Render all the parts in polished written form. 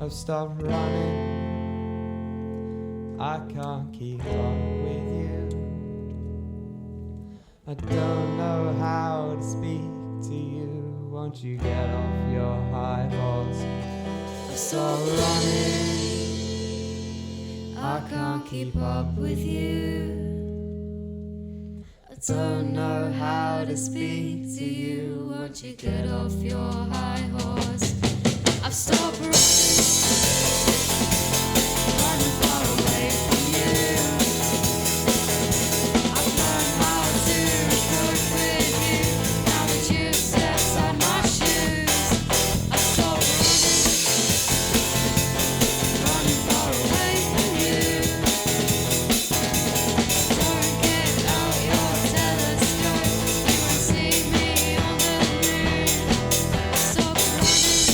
I've stopped running, I can't keep up with you. I don't know how to speak to you. Won't you get off your high horse? I've stopped running, I can't keep up with you. I don't know how to speak to you. Won't you get off your high horse? I've stopped running far away from you. I've learned how to cope with you. Now that you've stepped inside my shoes, I've stopped running far away from you. Don't get out your telescope, you won't see me on the moon. Stop running.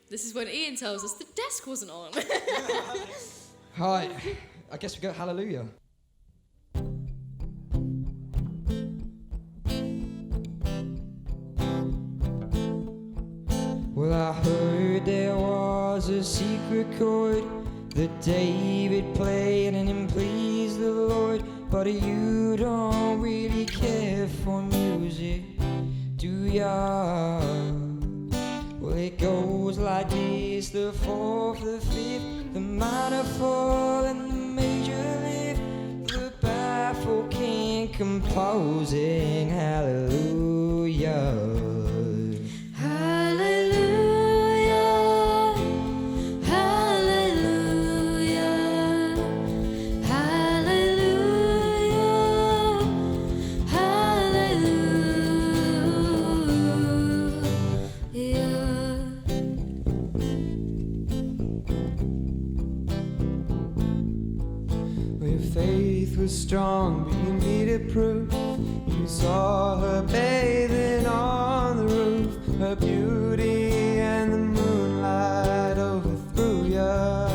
This is when Ian tells us the desk wasn't on. Hi, I guess we got Hallelujah. Well, I heard there was a secret chord that David played and it pleased the Lord. But you don't really care for music, do ya? Well, it goes like this: the fourth, the fifth, the minor fall and the major lift, the baffled king composing hallelujah. Faith was strong, but you needed proof. You saw her bathing on the roof, her beauty and the moonlight overthrew ya.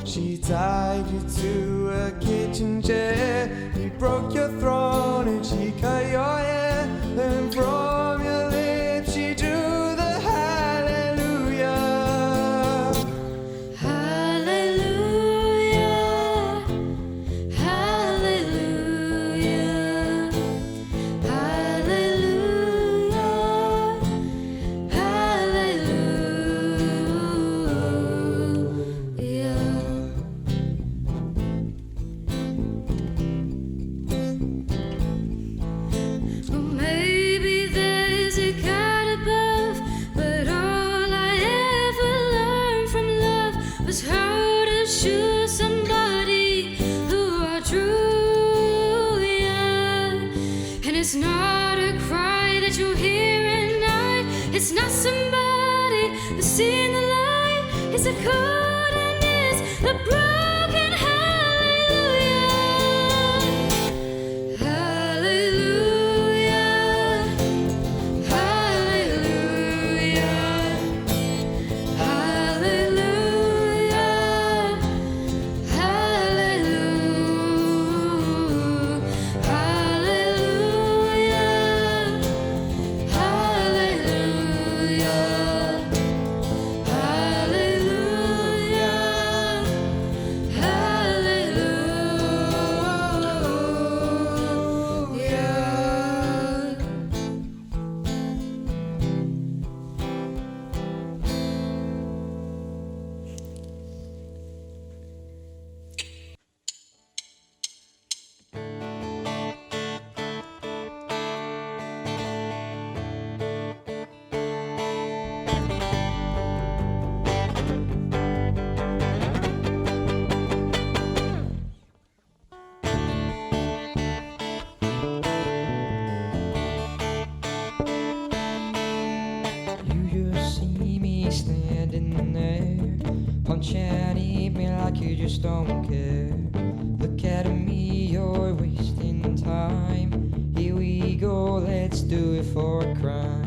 She tied you to a kitchen chair, you broke your throne and she cut your hair, and from your lips she drew the hallelujah. It's not a cry that you hear at night. It's not somebody who's seen the light. It's a chord and it's the broken hallelujah. Hallelujah. Hallelujah. Hallelujah. Punch and eat me like you just don't care. Look at me, you're wasting time. Here we go, let's do it for a crime.